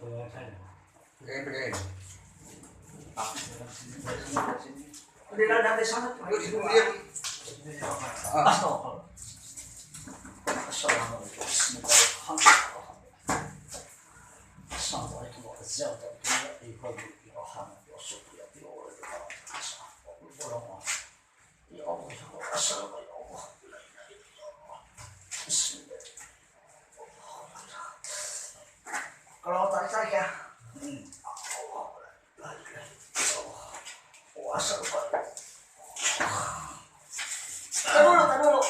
Pegang. Udah dari sana. Ayo di sini dia. Assalamualaikum. Assalamualaikum warahmatullahi wabarakatuh. Ya Allah, assalamualaikum. Kalau tarik ya. Tahan dulu.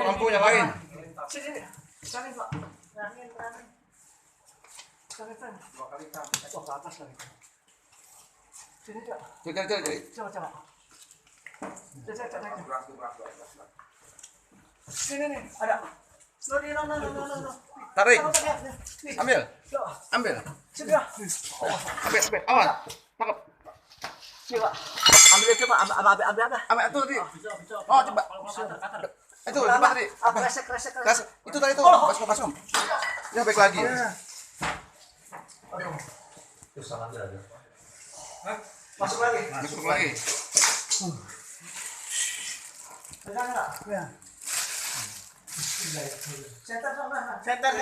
Lampu nyalain. Sini. Pak. Ke atas lagi. Sini, Cak. Coba. Sini nih, ada. No. Tarik. Nih. Ambil. Sini ya. Ambil. Awas. Tangkap. Sini, Pak. Ambil itu, Pak. Ambil apa? Ambil itu tadi. Oh, coba. Itu coba tadi. Kresek. Itu tadi tuh. Baskom. Ya baik lagi. Aduh. Terus salah aja. Masuk lagi. Pegang enggak? Ya. Center.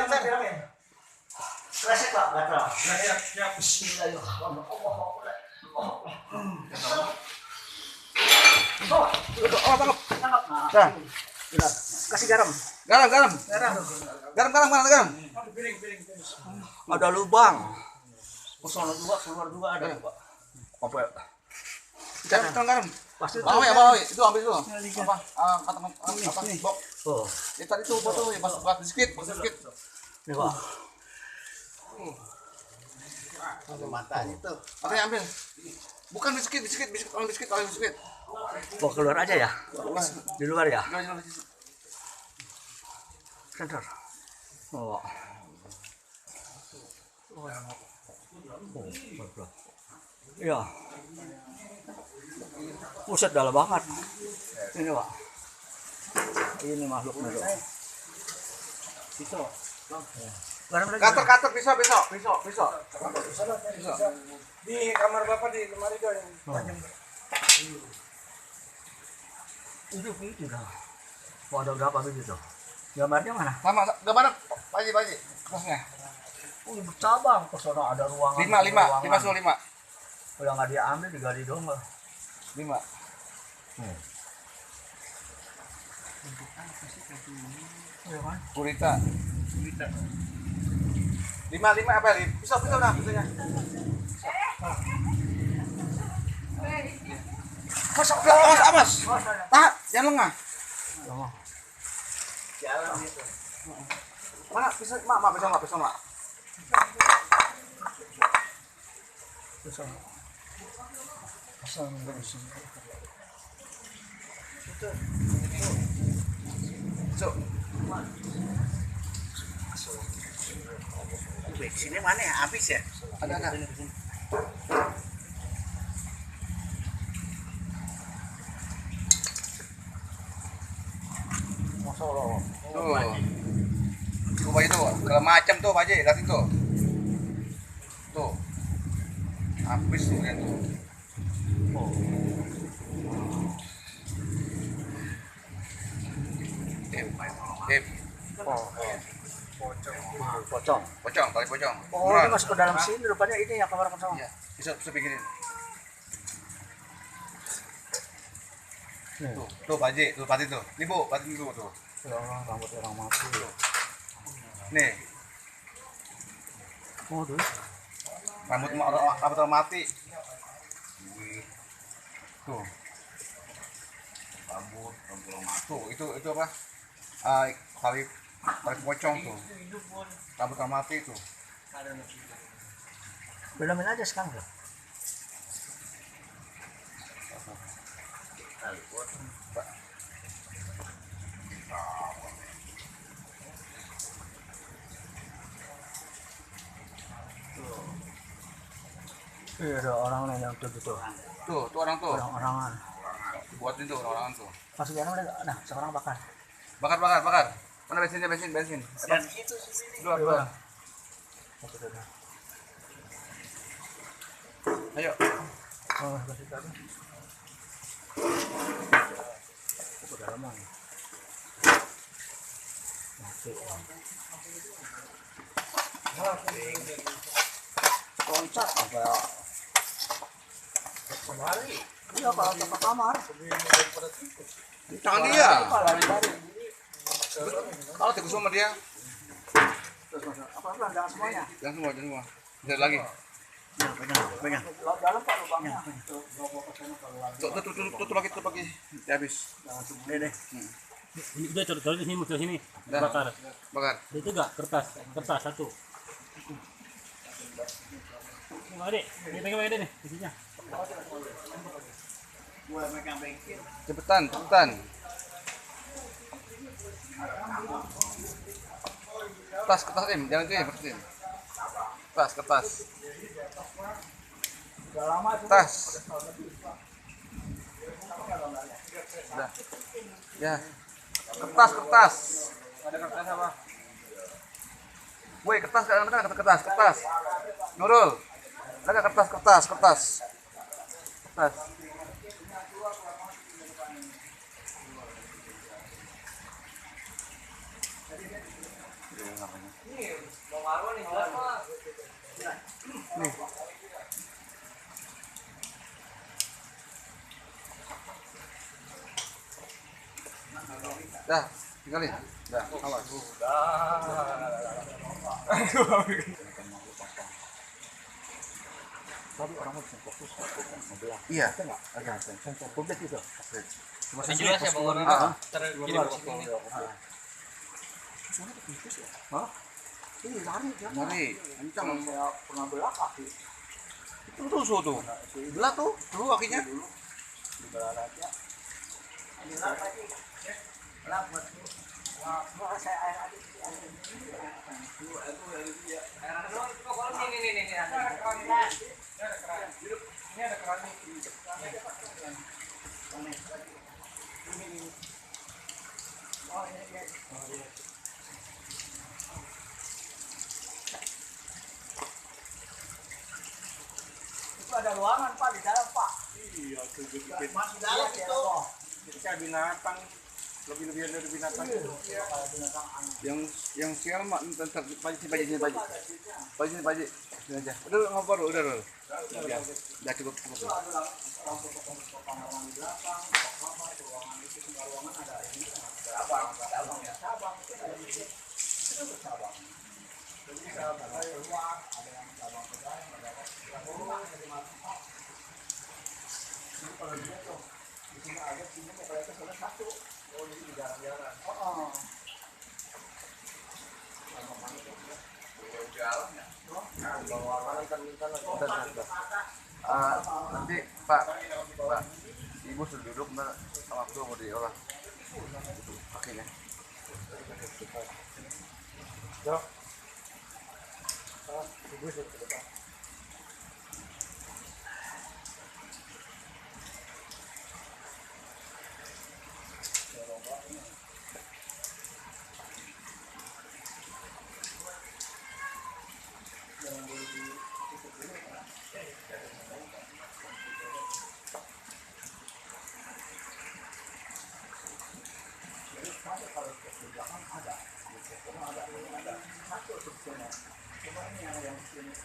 Kresek, Pak. Gatal. Ya. Bismillahirrahmanirrahim. Tangkap. Dah. Kasih garam. Garam mana garam? Piring. Ada lubang. Kesana juga, keluar juga ada, Pak. Apa? Garam. Pasti Bawa itu ambil dulu. Apa? Bok. Oh. Tadi tuh foto ya pas sedikit. Nih, Pak. Ada matanya tuh. Apa yang ambil? Bukan biskuit. Bawa keluar aja ya? Di luar ya? Center. Oh. Iya. Buset dalam banget. Ini, Pak. Ini makhluknya tuh. Pisau. Kater pisau. Di kamar Bapak di lemari doang yang tajam. Itu begitu dah. Mau ada berapa begitu? Gambarnya mana? Sama gambar Pak Haji. Kertasnya. Oh, bercabang. Ke sana ada ruangan. 5. Udah nggak diambil, digali dong. 5. Gurita. 5 apa? Pisau dah pisaunya. Awas. Tahan, jangan lengah. Jalan itu. Mana pisau? Mak. Sini mana ya? Habis ya? Ada. Tuh. Coba itu, kalau macam tuh Pak Haji, lihatin tuh. Tuh. Habis tuh kan tuh. Tali pocong. Oh, ini masuk ke dalam sini, rupanya ini ya kamar kosong. Iya, bisa bikinin. Tuh Pak Haji, tuh Pati tuh. Nih Bu, Pati dulu tuh. Ya Allah, rambut orang mati. Nih. Oh, tuh. Rambut orang mati. Tuh. Rambut orang mati. Tuh, itu apa? Tali pocong tuh. Rambut orang mati tuh. Belamin aja sekarang tuh. Iya, ada orang yang tuh gitu. Tuh orang tuh. Orang-orangan. Buatin tuh orang-orang tuh. Masuk jalan udah. Nah, sekarang bakar. Bakar. Mana bensinnya, bensin. Dan itu sih. Dua. Ayo. Oh, kasih tahu. Udah lama. Masuk. Loncat apa? Kemari. Iya, kalau ke kamar. Tangan dia. Lari-lari. Kalau tikus sama dia. Terus masuk. Apa jangan semuanya. Jangan semua. Bisa lagi. Pegang. Dalam Pak lubangnya. Tutup lagi. Ya, habis. Jangan semua deh. Ini udah taruh di sini, muncul sini. Dah. Bakar. Itu enggak kertas satu. Mau Adek, ini pegang Adek nih, isinya. Cepetan. Kertas, jangan itu ya, kertas. Kertas. Udah lama itu. Tas. Udah. Ya. Kertas. Ada kertas apa? Woi, kertas. Nurul. Ada kertas. Nih. Dah, tinggalin. Dah, awas. Tadi orang mau fokus ngebelah. Iya. Ada sensor publik itu. Cuma Jelas ya bahwa Ah, terkirim ke sini. Hah? Ini lari dia. mari, kencang. Saya pernah belah kaki. Itu tusuk tuh. Belah tuh, dulu kakinya. Belah aja. Belah lagi. Belah buat. Wah, saya air aja. Ini ada keramik. Itu ada ruangan Pak di dalam Pak. Iya, Masih dalam itu. Kayak binatang. Lebih dari binatang itu. Yang sial mak tentang pagi. Sini aja. Udah ngobrol, udah. Udah cukup. Nanti Pak, Ibu sudah duduk ntar sama aku mau diolah. Kakinya.